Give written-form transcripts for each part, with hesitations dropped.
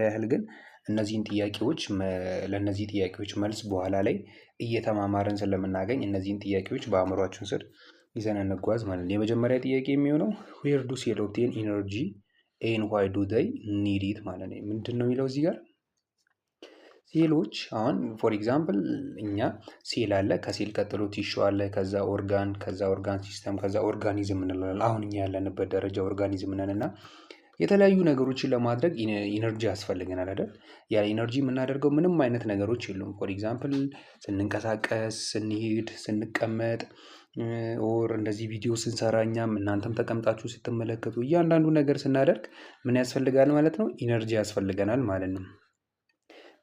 ያህል ግን እነዚህን ጥያቄዎች ለእነዚህ ጥያቄዎች መልስ በኋላ ላይ እየተማማርን ስለምናገኝ እነዚህን ጥያቄዎች በአእምሯችን ስር ይዘን እንጓዝ ማለት ነው። የመጀመሪያ ጥያቄ የሚሆነው ዌር ዱ ሴል ኦብቴን ኢነርጂ ኤን ዋይ ዱ ዘይ ኒድ ኢት ማለት ነው። ምንድን ነው የሚለው እዚህ ጋር ሴሎች አሁን ፎር ኤግዛምፕል እኛ ሴል አለ፣ ከሴል ቀጥሎ ቲሹ አለ፣ ከዛ ኦርጋን፣ ከዛ ኦርጋን ሲስተም፣ ከዛ ኦርጋኒዝም እንላለን። አሁን እኛ ያለንበት ደረጃ ኦርጋኒዝም ነን እና የተለያዩ ነገሮችን ለማድረግ ኢነርጂ ያስፈልገናል አይደል? ያ ኢነርጂ የምናደርገው ምንም አይነት ነገሮች የሉም። ፎር ኤግዛምፕል ስንንቀሳቀስ፣ ስንሄድ፣ ስንቀመጥ ኦር እንደዚህ ቪዲዮ ስንሰራ እኛም እናንተም ተቀምጣችሁ ስትመለከቱ እያንዳንዱ ነገር ስናደርግ ምን ያስፈልጋል ማለት ነው? ኢነርጂ ያስፈልገናል ማለት ነው።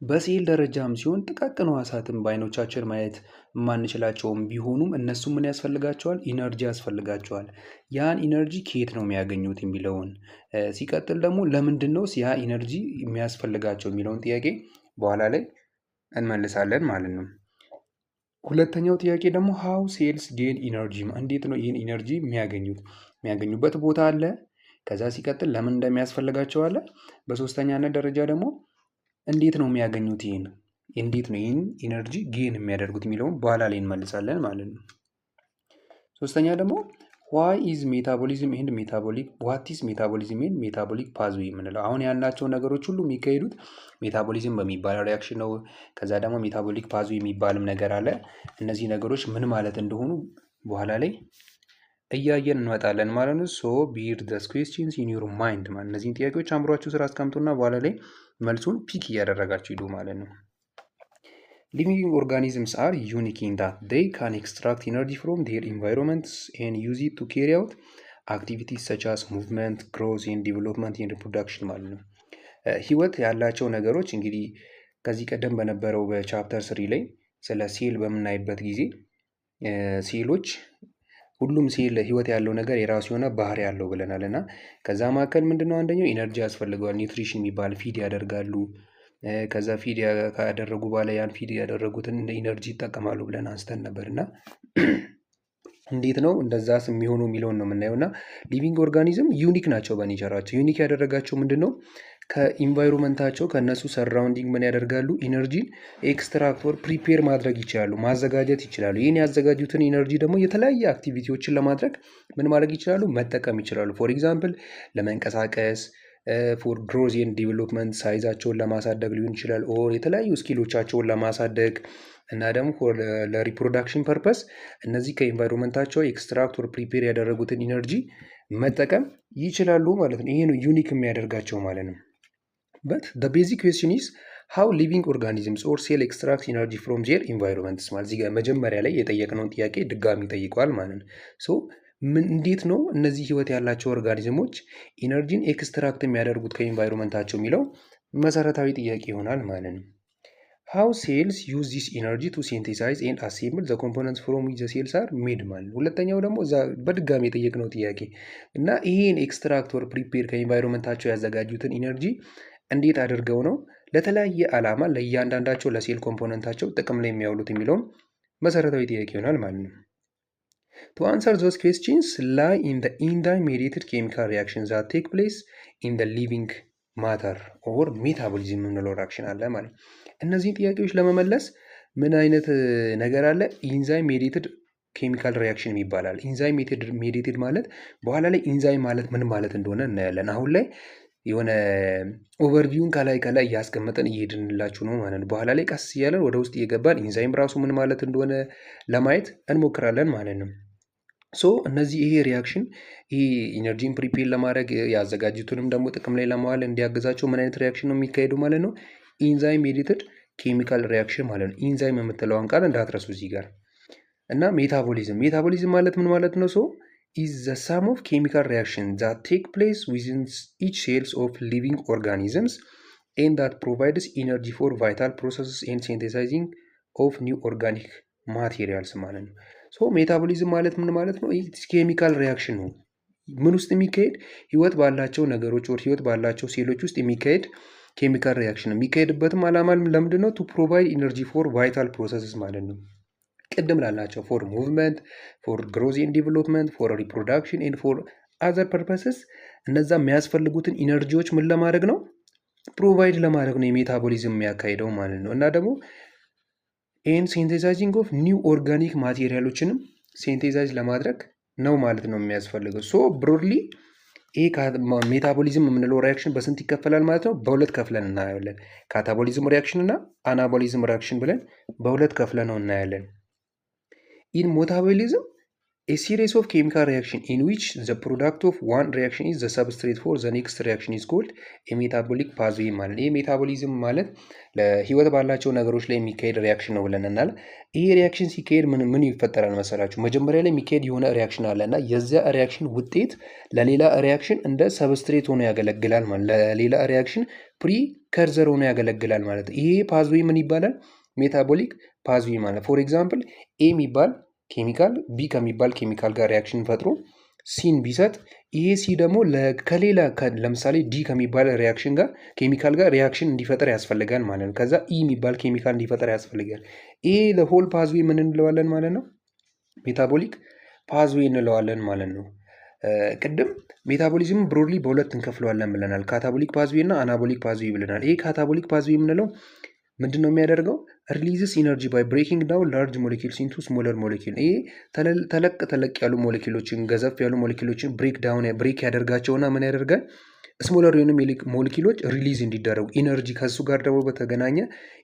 በሴል ደረጃም ሲሆን ጥቃቅን ሕዋሳትን በአይኖቻችን ማየት የማንችላቸውም ቢሆኑም እነሱ ምን ያስፈልጋቸዋል? ኢነርጂ ያስፈልጋቸዋል። ያን ኢነርጂ ከየት ነው የሚያገኙት የሚለውን ሲቀጥል ደግሞ ለምንድን ነው ያ ኢነርጂ የሚያስፈልጋቸው የሚለውን ጥያቄ በኋላ ላይ እንመልሳለን ማለት ነው። ሁለተኛው ጥያቄ ደግሞ ሃው ሴልስ ጌን ኢነርጂ፣ እንዴት ነው ይህን ኢነርጂ የሚያገኙበት ቦታ አለ። ከዛ ሲቀጥል ለምን እንደሚያስፈልጋቸው አለ። በሶስተኛነት ደረጃ ደግሞ እንዴት ነው የሚያገኙት እንዴት ነው ይህን ኢነርጂ ጌን የሚያደርጉት የሚለውን በኋላ ላይ እንመልሳለን ማለት ነው። ሶስተኛ ደግሞ ዋይ ኢዝ ሜታቦሊዝም ኤንድ ሜታቦሊክ ዋት ኢዝ ሜታቦሊዝም ኤንድ ሜታቦሊክ ፓዝዌይ የምንለው አሁን ያልናቸው ነገሮች ሁሉ የሚካሄዱት ሜታቦሊዝም በሚባል ሪያክሽን ነው። ከዛ ደግሞ ሜታቦሊክ ፓዝዌይ የሚባልም ነገር አለ። እነዚህ ነገሮች ምን ማለት እንደሆኑ በኋላ ላይ እያየን እንመጣለን ማለት ነው። ሶ ቢር ዘ ኩዌስችንስ ኢን ዩር ማይንድ ማለት እነዚህን ጥያቄዎች አእምሯችሁ ስራ አስቀምጡና በኋላ ላይ መልሱን ፒክ እያደረጋችሁ ሂዱ ማለት ነው። ሊቪንግ ኦርጋኒዝምስ አር ዩኒክ ኢን ዳት ዴይ ካን ኤክስትራክት ኢነርጂ ፍሮም ዴር ኢንቫይሮንመንትስ ኤንድ ዩዝ ኢት ቱ ካሪ አውት አክቲቪቲስ ሰች አስ ሙቭመንት ግሮዝ ኤንድ ዲቨሎፕመንት ኤንድ ሪፕሮዳክሽን ማለት ነው። ህይወት ያላቸው ነገሮች እንግዲህ ከዚህ ቀደም በነበረው በቻፕተር 3 ላይ ስለ ሴል በምናይበት ጊዜ ሴሎች ሁሉም ሴል ህይወት ያለው ነገር የራሱ የሆነ ባህሪ ያለው ብለናል እና ከዛ መካከል ምንድነው አንደኛው ኢነርጂ ያስፈልገዋል። ኒውትሪሽን የሚባል ፊድ ያደርጋሉ። ከዛ ፊድ ካደረጉ በኋላ ያን ፊድ ያደረጉትን ኢነርጂ ይጠቀማሉ ብለን አንስተን ነበር እና እንዴት ነው እንደዛስ የሚሆነው የሚለውን ነው የምናየው። እና ሊቪንግ ኦርጋኒዝም ዩኒክ ናቸው በኔቸራቸው። ዩኒክ ያደረጋቸው ምንድን ነው? ከኢንቫይሮንመንታቸው ከእነሱ ሰራውንዲንግ ምን ያደርጋሉ? ኢነርጂን ኤክስትራክቶር ፕሪፔር ማድረግ ይችላሉ፣ ማዘጋጀት ይችላሉ። ይህን ያዘጋጁትን ኢነርጂ ደግሞ የተለያየ አክቲቪቲዎችን ለማድረግ ምን ማድረግ ይችላሉ? መጠቀም ይችላሉ። ፎር ኤግዛምፕል ለመንቀሳቀስ፣ ፎር ግሮዝ ኤንድ ዲቨሎፕመንት ሳይዛቸውን ለማሳደግ ሊሆን ይችላል። ኦር የተለያዩ ስኪሎቻቸውን ለማሳደግ እና ደግሞ ለሪፕሮዳክሽን ፐርፐስ እነዚህ ከኢንቫይሮንመንታቸው ኤክስትራክት ኦር ፕሪፔር ያደረጉትን ኢነርጂ መጠቀም ይችላሉ ማለት ነው። ይሄ ነው ዩኒክ የሚያደርጋቸው ማለት ነው። በት the basic question is how living organisms or cell extracts energy from their environments ማለት እዚህ ጋር መጀመሪያ ላይ የጠየቅነውን ጥያቄ ድጋሚ ጠይቀዋል ማለት ነው። ሶ እንዴት ነው እነዚህ ህይወት ያላቸው ኦርጋኒዝሞች ኢነርጂን ኤክስትራክት የሚያደርጉት ከኢንቫይሮንመንታቸው የሚለው መሰረታዊ ጥያቄ ይሆናል ማለት ነው። how cells use this energy to synthesize and assemble the components from which the cells are made ማለት ነው። ሁለተኛው ደግሞ እዛ በድጋሚ የጠየቅነው ጥያቄ እና ይህን ኤክስትራክት ኦር ፕሪፔር ከኢንቫይሮንመንታቸው ያዘጋጁትን ኢነርጂ እንዴት አድርገው ነው ለተለያየ ዓላማ ለእያንዳንዳቸው ለሴል ኮምፖነንታቸው ጥቅም ላይ የሚያውሉት የሚለውም መሰረታዊ ጥያቄ ይሆናል ማለት ነው። To answer those questions lie in the enzyme mediated chemical reactions that take place in the living matter or metabolism የምንለው ሪያክሽን አለ ማለት ነው። እነዚህን ጥያቄዎች ለመመለስ ምን አይነት ነገር አለ? ኢንዛይም ሜዲየትድ ኬሚካል ሪያክሽን ይባላል። ኢንዛይም ሜዲየትድ ማለት በኋላ ላይ ኢንዛይም ማለት ምን ማለት እንደሆነ እናያለን። አሁን ላይ የሆነ ኦቨርቪውን ከላይ እያስቀመጠን እየሄድንላችሁ ነው ማለት ነው። በኋላ ላይ ቀስ እያለን ወደ ውስጥ እየገባን ኢንዛይም ራሱ ምን ማለት እንደሆነ ለማየት እንሞክራለን ማለት ነው። ሶ እነዚህ ይሄ ሪያክሽን ይሄ ኢነርጂን ፕሪፔር ለማድረግ ያዘጋጁትንም ደግሞ ጥቅም ላይ ለማዋል እንዲያግዛቸው ምን አይነት ሪያክሽን ነው የሚካሄዱ ማለት ነው? ኢንዛይም ሜዲየትድ ኬሚካል ሪያክሽን ማለት ነው። ኢንዛይም የምትለውን ቃል እንዳትረሱ እዚህ ጋር እና ሜታቦሊዝም ማለት ምን ማለት ነው? ሶ is the sum of chemical reactions that take place within each cells of living organisms and that provides energy for vital processes and synthesizing of new organic materials ማለት ነው። ሶ ሜታቦሊዝም ማለት ምን ማለት ነው? ኬሚካል ሪያክሽን ነው። ምን ውስጥ የሚካሄድ ህይወት ባላቸው ነገሮች ወር ህይወት ባላቸው ሴሎች ውስጥ የሚካሄድ ኬሚካል ሪያክሽን ነው። የሚካሄድበትም ዓላማ ለምንድን ነው? ቱ ፕሮቫይድ ኢነርጂ ፎር ቫይታል ፕሮሰስስ ማለት ነው። ቅድም ላልናቸው ፎር ሙቭመንት፣ ፎር ግሮዝ ኤንድ ዲቨሎፕመንት፣ ፎር ሪፕሮዳክሽን ኤንድ ፎር አዘር ፐርፐስስ እነዛ የሚያስፈልጉትን ኢነርጂዎች ምን ለማድረግ ነው? ፕሮቫይድ ለማድረግ ነው የሜታቦሊዝም የሚያካሂደው ማለት ነው። እና ደግሞ ይህን ሴንቴሳይዚንግ ኦፍ ኒው ኦርጋኒክ ማቴሪያሎችንም ሴንቴሳይዝ ለማድረግ ነው ማለት ነው የሚያስፈልገው። ሶ ብሮድሊ ይህ ሜታቦሊዝም የምንለው ሪያክሽን በስንት ይከፈላል ማለት ነው? በሁለት ከፍለን እናያለን። ካታቦሊዝም ሪያክሽን እና አናቦሊዝም ሪያክሽን ብለን በሁለት ከፍለን ነው እናያለን። ኢን ሜታቦሊዝም a series of chemical reaction in which the product of one reaction is the substrate for the next reaction is called a metabolic pathway ማለት ይህ ሜታቦሊዝም ማለት ለህይወት ባላቸው ነገሮች ላይ የሚካሄድ ሪያክሽን ነው ብለናል። ይህ ሪያክሽን ሲካሄድ ምን ይፈጠራል መሰላችሁ? መጀመሪያ ላይ የሚካሄድ የሆነ ሪያክሽን አለ እና የዚያ ሪያክሽን ውጤት ለሌላ ሪያክሽን እንደ ሰብስትሬት ሆኖ ያገለግላል ማለት ለሌላ ሪያክሽን ፕሪከርዘር ሆኖ ያገለግላል ማለት። ይሄ ፓዝዌይ ምን ይባላል? ሜታቦሊክ ፓዝዌይ ማለት። ፎር ኤግዛምፕል ኤ የሚባል ኬሚካል ቢ ከሚባል ኬሚካል ጋር ሪያክሽን ፈጥሮ ሲን ቢሰጥ ይሄ ሲ ደግሞ ከሌላ ለምሳሌ ዲ ከሚባል ሪያክሽን ጋር ኬሚካል ጋር ሪያክሽን እንዲፈጠር ያስፈልጋል ማለት ነው። ከዛ ኢ የሚባል ኬሚካል እንዲፈጠር ያስፈልጋል። ይሄ ለሆል ፓዝዌይ ምን እንለዋለን ማለት ነው? ሜታቦሊክ ፓዝዌይ እንለዋለን ማለት ነው። ቅድም ሜታቦሊዝም ብሮድሊ በሁለት እንከፍለዋለን ብለናል። ካታቦሊክ ፓዝዌይ እና አናቦሊክ ፓዝዌይ ብለናል። ይሄ ካታቦሊክ ፓዝዌይ የምንለው ምንድን ነው የሚያደርገው? ሪሊዝስ ኢነርጂ ባይ ብሬኪንግ ዳውን ላርጅ ሞሌኪልስ ኢንቱ ስሞለር ሞሌኪል። ይሄ ተለቅ ያሉ ሞሌኪሎችን ገዘፍ ያሉ ሞሌኪሎችን ብሬክ ያደርጋቸውና ምን ያደርጋል? ስሞለር የሆኑ ሞሌኪሎች ሪሊዝ እንዲደረጉ ኢነርጂ ከሱ ጋር ደግሞ በተገናኘ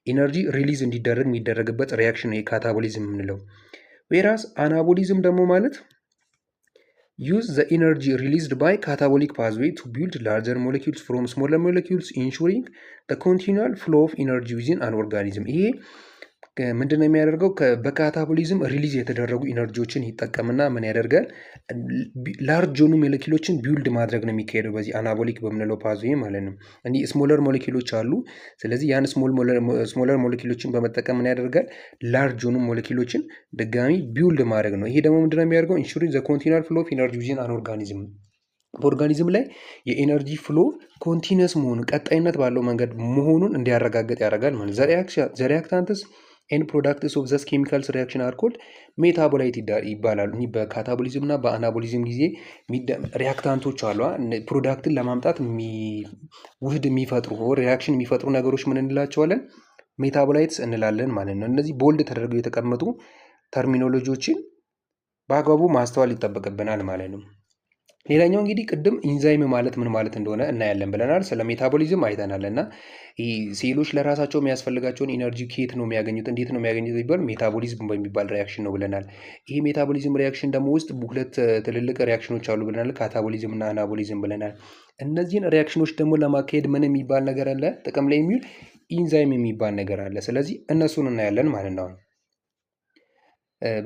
ኢነርጂ ሪሊዝ እንዲደረግ የሚደረግበት ሪያክሽን ነው የካታቦሊዝም የምንለው። ዌራስ አናቦሊዝም ደግሞ ማለት use the energy released by catabolic pathway to build larger molecules from smaller molecules, ensuring the continual flow of energy within an organism. ይሄ ምንድነው የሚያደርገው? በካታቦሊዝም ሪሊዝ የተደረጉ ኢነርጂዎችን ይጠቀምና ምን ያደርጋል? ላርጅ የሆኑ ሞሌኪሎችን ቢውልድ ማድረግ ነው የሚካሄደው በዚህ አናቦሊክ በምንለው ፓዝዌይ ማለት ነው። እንዲህ ስሞለር ሞሌኪሎች አሉ። ስለዚህ ያን ስሞለር ሞሌኪሎችን በመጠቀም ምን ያደርጋል? ላርጅ የሆኑ ሞሌኪሎችን ድጋሚ ቢውልድ ማድረግ ነው። ይሄ ደግሞ ምንድነው የሚያደርገው? ኢንሹሪንግ ዘ ኮንቲኒዩዋል ፍሎ ኦፍ ኢነርጂ ዊዝን አን ኦርጋኒዝም። በኦርጋኒዝም ላይ የኤነርጂ ፍሎ ኮንቲኒየስ መሆኑን ቀጣይነት ባለው መንገድ መሆኑን እንዲያረጋግጥ ያደርጋል ማለት ዘ ሪያክታንትስ ኤንድ ፕሮዳክትስ ኦፍ ዘስ ኬሚካልስ ሪያክሽን አር ኮልድ ሜታቦላይት ይባላሉ። እኒህ በካታቦሊዝም እና በአናቦሊዝም ጊዜ ሪያክታንቶች አሉ። ፕሮዳክትን ለማምጣት ውህድ የሚፈጥሩ ሪያክሽን የሚፈጥሩ ነገሮች ምን እንላቸዋለን? ሜታቦላይትስ እንላለን ማለት ነው። እነዚህ ቦልድ ተደርገው የተቀመጡ ተርሚኖሎጂዎችን በአግባቡ ማስተዋል ይጠበቅብናል ማለት ነው። ሌላኛው እንግዲህ ቅድም ኢንዛይም ማለት ምን ማለት እንደሆነ እናያለን ብለናል። ስለ ሜታቦሊዝም አይተናል እና ሴሎች ለራሳቸው የሚያስፈልጋቸውን ኢነርጂ ከየት ነው የሚያገኙት? እንዴት ነው የሚያገኙት ቢባል ሜታቦሊዝም በሚባል ሪያክሽን ነው ብለናል። ይሄ ሜታቦሊዝም ሪያክሽን ደግሞ ውስጥ ሁለት ትልልቅ ሪያክሽኖች አሉ ብለናል። ካታቦሊዝም እና አናቦሊዝም ብለናል። እነዚህን ሪያክሽኖች ደግሞ ለማካሄድ ምን የሚባል ነገር አለ? ጥቅም ላይ የሚውል ኢንዛይም የሚባል ነገር አለ። ስለዚህ እነሱን እናያለን ማለት ነው።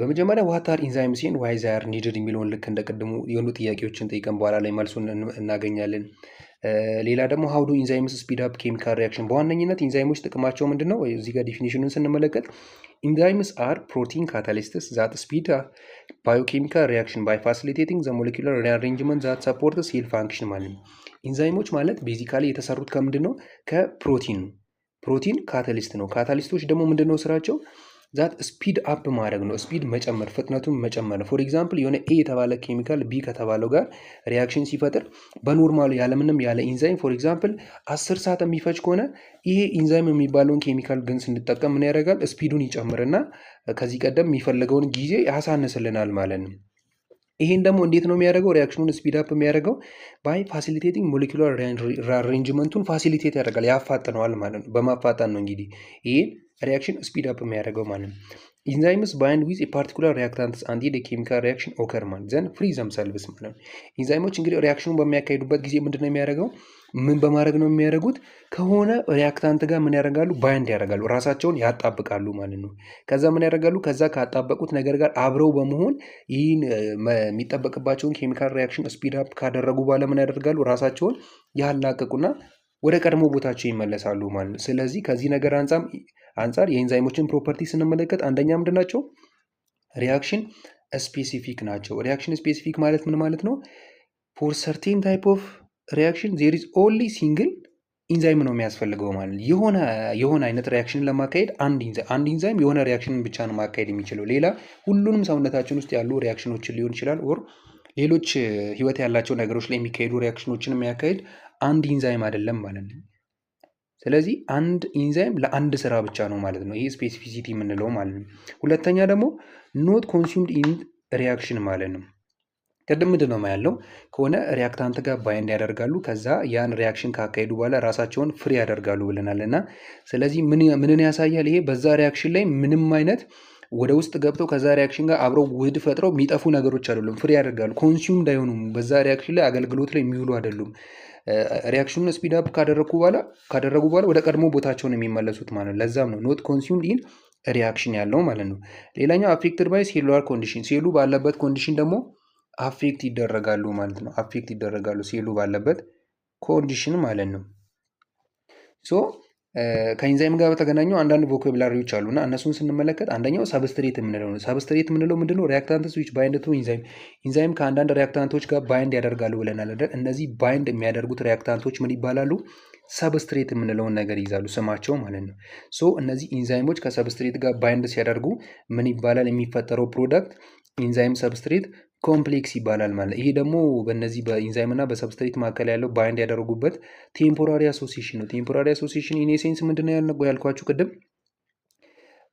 በመጀመሪያ ዋት አር ኢንዛይምስ ኤንድ ዋይ ዜይ አር ኒድድ የሚለውን ልክ እንደ ቅድሙ የሆኑ ጥያቄዎችን ጠይቀን በኋላ ላይ መልሱን እናገኛለን። ሌላ ደግሞ ሀው ዱ ኢንዛይምስ ስፒድ አፕ ኬሚካል ሪያክሽን። በዋነኝነት ኢንዛይሞች ጥቅማቸው ምንድን ነው? እዚህ ጋር ዲፊኒሽኑን ስንመለከት ኢንዛይምስ አር ፕሮቲን ካታሊስትስ ዛት ስፒድ ባዮኬሚካል ሪያክሽን ባይ ፋሲሊቴቲንግ ዘ ሞለኪውላር ሪአሬንጅመንት ዛት ሰፖርት ሴል ፋንክሽን ማለት ነው። ኢንዛይሞች ማለት ቤዚካሊ የተሰሩት ከምንድን ነው? ከፕሮቲን ነው። ፕሮቲን ካታሊስት ነው። ካታሊስቶች ደግሞ ምንድን ነው ስራቸው? ዛት ስፒድ አፕ ማድረግ ነው። ስፒድ መጨመር፣ ፍጥነቱን መጨመር ነው። ፎር ኤግዛምፕል የሆነ ኤ የተባለ ኬሚካል ቢ ከተባለው ጋር ሪያክሽን ሲፈጥር በኖርማሉ ያለምንም ያለ ኢንዛይም ፎር ኤግዛምፕል 10 ሰዓት የሚፈጅ ከሆነ ይሄ ኢንዛይም የሚባለውን ኬሚካል ግን ስንጠቀም ምን ያደርጋል? ስፒዱን ይጨምርና ከዚህ ቀደም የሚፈልገውን ጊዜ ያሳንስልናል ማለት ነው። ይሄን ደግሞ እንዴት ነው የሚያደርገው? ሪያክሽኑን ስፒድ አፕ የሚያደርገው ባይ ፋሲሊቴቲንግ ሞለኪውላር አሬንጅመንቱን ፋሲሊቴት ያደርጋል፣ ያፋጥነዋል ማለት ነው። በማፋጠን ነው እንግዲህ ይሄ ሪያክሽን ስፒድ አፕ የሚያደርገው ማለት ነው። ኢንዛይምስ ባይንድ ዊዝ ፓርቲኩላር ሪያክታንትስ አንቲል ኬሚካል ሪያክሽን ኦከር ማለት ዘን ፍሪ ዘምሰልቭስ ማለት ነው። ኢንዛይሞች እንግዲህ ሪያክሽኑን በሚያካሂዱበት ጊዜ ምንድን ነው የሚያደርገው? ምን በማድረግ ነው የሚያደርጉት? ከሆነ ሪያክታንት ጋር ምን ያደርጋሉ? ባይንድ ያደርጋሉ፣ ራሳቸውን ያጣብቃሉ ማለት ነው። ከዛ ምን ያደርጋሉ? ከዛ ካጣበቁት ነገር ጋር አብረው በመሆን ይህን የሚጠበቅባቸውን ኬሚካል ሪያክሽን ስፒድ አፕ ካደረጉ በኋላ ምን ያደርጋሉ? ራሳቸውን ያላቀቁና ወደ ቀድሞ ቦታቸው ይመለሳሉ ማለት ነው። ስለዚህ ከዚህ ነገር አንጻር የኢንዛይሞችን ፕሮፐርቲ ስንመለከት አንደኛ ምንድን ናቸው? ሪያክሽን ስፔሲፊክ ናቸው። ሪያክሽን ስፔሲፊክ ማለት ምን ማለት ነው? ፎር ሰርቴን ታይፕ ኦፍ ሪያክሽን ዜር ኢዝ ኦንሊ ሲንግል ኢንዛይም ነው የሚያስፈልገው ማለት ነው። የሆነ አይነት ሪያክሽንን ለማካሄድ አንድ ኢንዛይም የሆነ ሪያክሽንን ብቻ ነው ማካሄድ የሚችለው። ሌላ ሁሉንም ሰውነታችን ውስጥ ያሉ ሪያክሽኖችን ሊሆን ይችላል ኦር ሌሎች ህይወት ያላቸው ነገሮች ላይ የሚካሄዱ ሪያክሽኖችን የሚያካሄድ አንድ ኢንዛይም አይደለም ማለት ነው። ስለዚህ አንድ ኢንዛይም ለአንድ ስራ ብቻ ነው ማለት ነው። ይሄ ስፔሲፊሲቲ የምንለው ማለት ነው። ሁለተኛ ደግሞ ኖት ኮንሱምድ ኢን ሪያክሽን ማለት ነው። ቅድም ምንድን ነው ያለው ከሆነ ሪያክታንት ጋር ባይንድ ያደርጋሉ ከዛ ያን ሪያክሽን ካካሄዱ በኋላ ራሳቸውን ፍሪ ያደርጋሉ ብለናል እና ስለዚህ ምንን ያሳያል ይሄ በዛ ሪያክሽን ላይ ምንም አይነት ወደ ውስጥ ገብተው ከዛ ሪያክሽን ጋር አብረው ውህድ ፈጥረው የሚጠፉ ነገሮች አይደሉም። ፍሪ ያደርጋሉ። ኮንሱምድ አይሆኑም። በዛ ሪያክሽን ላይ አገልግሎት ላይ የሚውሉ አይደሉም። ሪያክሽኑን ስፒድ አፕ ካደረጉ በኋላ ወደ ቀድሞ ቦታቸው ነው የሚመለሱት ማለት ነው። ለዛም ነው ኖት ኮንሱምድ ኢን ሪያክሽን ያለው ማለት ነው። ሌላኛው አፌክትድ ባይ ሴሉላር ኮንዲሽን፣ ሴሉ ባለበት ኮንዲሽን ደግሞ አፌክት ይደረጋሉ ማለት ነው። አፌክት ይደረጋሉ ሴሉ ባለበት ኮንዲሽን ማለት ነው። ሶ ከኢንዛይም ጋር በተገናኙ አንዳንድ ቮካብላሪዎች አሉና እነሱን ስንመለከት አንደኛው ሰብስትሬት የምንለው ነው። ሰብስትሬት የምንለው ምንድነው? ሪያክታንትስ ዊች ባይንድ ቱ ኢንዛይም፣ ኢንዛይም ከአንዳንድ ሪያክታንቶች ጋር ባይንድ ያደርጋሉ ብለናል አይደል? እነዚህ ባይንድ የሚያደርጉት ሪያክታንቶች ምን ይባላሉ? ሰብስትሬት የምንለውን ነገር ይዛሉ ስማቸው ማለት ነው። ሶ እነዚህ ኢንዛይሞች ከሰብስትሬት ጋር ባይንድ ሲያደርጉ ምን ይባላል? የሚፈጠረው ፕሮዳክት ኢንዛይም ሰብስትሬት ኮምፕሌክስ ይባላል ማለት። ይሄ ደግሞ በእነዚህ በኢንዛይም እና በሰብስትሬት መካከል ያለው ባይንድ ያደረጉበት ቴምፖራሪ አሶሲሽን ነው። ቴምፖራሪ አሶሲሽን ኢኔሴንስ ምንድነው ያልኳችሁ ቅድም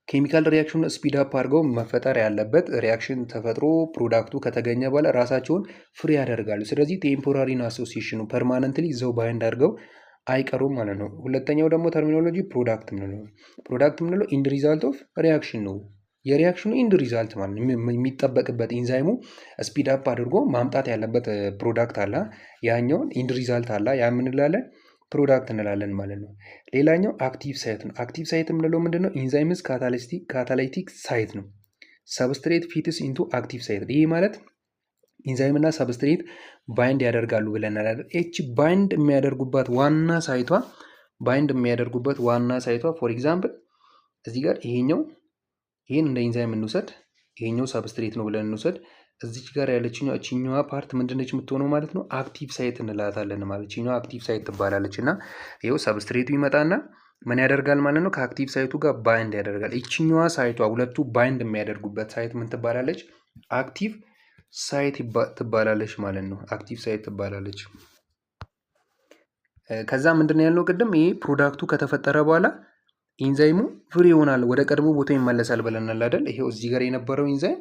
ኬሚካል ሪያክሽን ስፒድ አፕ አድርገው መፈጠር ያለበት ሪያክሽን ተፈጥሮ ፕሮዳክቱ ከተገኘ በኋላ ራሳቸውን ፍሪ ያደርጋሉ። ስለዚህ ቴምፖራሪ ነው አሶሲሽኑ፣ ፐርማነንትሊ እዛው ባይንድ አድርገው አይቀሩም ማለት ነው። ሁለተኛው ደግሞ ተርሚኖሎጂ ፕሮዳክት ምንለው፣ ፕሮዳክት ምንለው ኢንድ ሪዛልት ኦፍ ሪያክሽን ነው። የሪያክሽኑ ኢንድ ሪዛልት ማለት ነው። የሚጠበቅበት ኢንዛይሙ ስፒድ አፕ አድርጎ ማምጣት ያለበት ፕሮዳክት አለ። ያኛውን ኢንድ ሪዛልት አለ። ያ ምን እንላለን? ፕሮዳክት እንላለን ማለት ነው። ሌላኛው አክቲቭ ሳይት ነው። አክቲቭ ሳይት የምንለው ምንድነው? ኢንዛይምስ ካታላይቲክ ሳይት ነው። ሰብስትሬት ፊትስ ኢንቱ አክቲቭ ሳይት። ይህ ማለት ኢንዛይም እና ሰብስትሬት ባይንድ ያደርጋሉ ብለናል። እቺ ባይንድ የሚያደርጉባት ዋና ሳይቷ ፎር ኤግዛምፕል እዚህ ጋር ይህን እንደ ኢንዛይም እንውሰድ። ይሄኛው ሰብስትሬት ነው ብለን እንውሰድ። እዚች ጋር ያለችኛው እቺኛዋ ፓርት ምንድነች የምትሆነው ማለት ነው? አክቲቭ ሳይት እንላታለን ማለት። እቺኛዋ አክቲቭ ሳይት ትባላለች እና ይኸው ሰብስትሬቱ ይመጣና ምን ያደርጋል ማለት ነው? ከአክቲቭ ሳይቱ ጋር ባይንድ ያደርጋል። እቺኛዋ ሳይቷ ሁለቱ ባይንድ የሚያደርጉበት ሳይት ምን ትባላለች? አክቲቭ ሳይት ትባላለች ማለት ነው። አክቲቭ ሳይት ትባላለች። ከዛ ምንድነው ያልነው ቅድም? ይሄ ፕሮዳክቱ ከተፈጠረ በኋላ ኢንዛይሙ ፍሪ ይሆናል፣ ወደ ቀድሞ ቦታው ይመለሳል ብለናል አይደል? ይሄው እዚህ ጋር የነበረው ኢንዛይም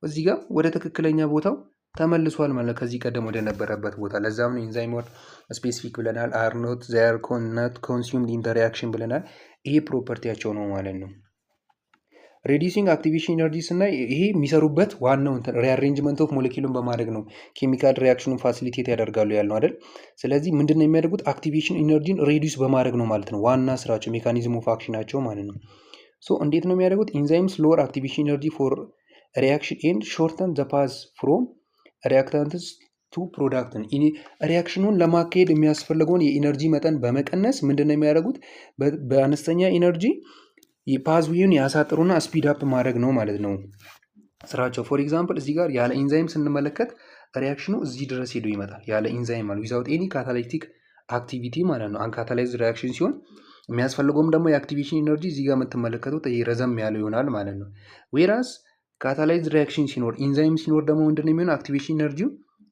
እዚህ ጋር ወደ ትክክለኛ ቦታው ተመልሷል ማለት ከዚህ ቀደም ወደ ነበረበት ቦታ። ለዛም ነው ኢንዛይም ወርድ ስፔሲፊክ ብለናል። አር ኖት ዜር ኖት ኮንሱምድ ኢን ዘ ሪአክሽን ብለናል። ይሄ ፕሮፐርቲያቸው ነው ማለት ነው። ሬዲዩሲንግ አክቲቬሽን ኢነርጂ ስናይ ይሄ የሚሰሩበት ዋናው ሪአሬንጅመንት ኦፍ ሞለኪሉን በማድረግ ነው። ኬሚካል ሪያክሽኑን ፋሲሊቴት ያደርጋሉ ያልነው አይደል? ስለዚህ ምንድነው የሚያደርጉት? አክቲቬሽን ኢነርጂን ሬዲዩስ በማድረግ ነው ማለት ነው። ዋና ስራቸው ሜካኒዝም ኦፍ አክሽናቸው ማለት ነው። ሶ እንዴት ነው የሚያደርጉት? ኢንዛይምስ ሎወር አክቲቬሽን ኢነርጂ ፎር ሪያክሽን ኤንድ ሾርተን ዘ ፓዝ ፍሮም ሪያክታንትስ ቱ ፕሮዳክት። ሪያክሽኑን ለማካሄድ የሚያስፈልገውን የኢነርጂ መጠን በመቀነስ ምንድነው የሚያደርጉት? በአነስተኛ ኢነርጂ ፓዝዌውን ያሳጥሩና ስፒድ አፕ ማድረግ ነው ማለት ነው ስራቸው። ፎር ኤግዛምፕል እዚህ ጋር ያለ ኢንዛይም ስንመለከት ሪያክሽኑ እዚህ ድረስ ሄዶ ይመጣል። ያለ ኢንዛይም ማለት ዊዛውት ኤኒ ካታላይቲክ አክቲቪቲ ማለት ነው። አንካታላይዝድ ሪያክሽን ሲሆን የሚያስፈልገውም ደግሞ የአክቲቬሽን ኢነርጂ እዚህ ጋር የምትመለከቱት ረዘም ያለ ይሆናል ማለት ነው። ዌራስ ካታላይዝድ ሪያክሽን ሲኖር ኢንዛይም ሲኖር ደግሞ ምንድነው የሚሆነው? አክቲቬሽን ኢነርጂው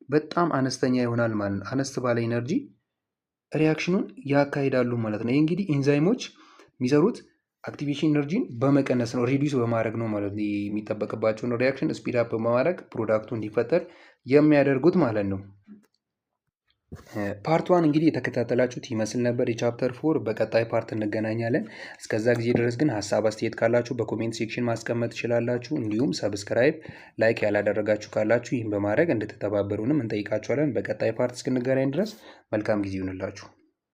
በጣም አነስተኛ ይሆናል ማለት ነው። አነስ ባለ ኢነርጂ ሪያክሽኑን ያካሂዳሉ ማለት ነው። ይህ እንግዲህ ኢንዛይሞች የሚሰሩት አክቲቬሽን ኢነርጂን በመቀነስ ነው፣ ሪዲዩስ በማድረግ ነው ማለት ነው። የሚጠበቅባቸውን ሪያክሽን ስፒድ አፕ በማድረግ ፕሮዳክቱ እንዲፈጠር የሚያደርጉት ማለት ነው። ፓርት ዋን እንግዲህ የተከታተላችሁት ይመስል ነበር የቻፕተር 4። በቀጣይ ፓርት እንገናኛለን። እስከዛ ጊዜ ድረስ ግን ሀሳብ አስተያየት ካላችሁ በኮሜንት ሴክሽን ማስቀመጥ ትችላላችሁ። እንዲሁም ሰብስክራይብ፣ ላይክ ያላደረጋችሁ ካላችሁ ይህን በማድረግ እንድትተባበሩንም እንጠይቃችኋለን። በቀጣይ ፓርት እስክንገናኝ ድረስ መልካም ጊዜ ይሁንላችሁ።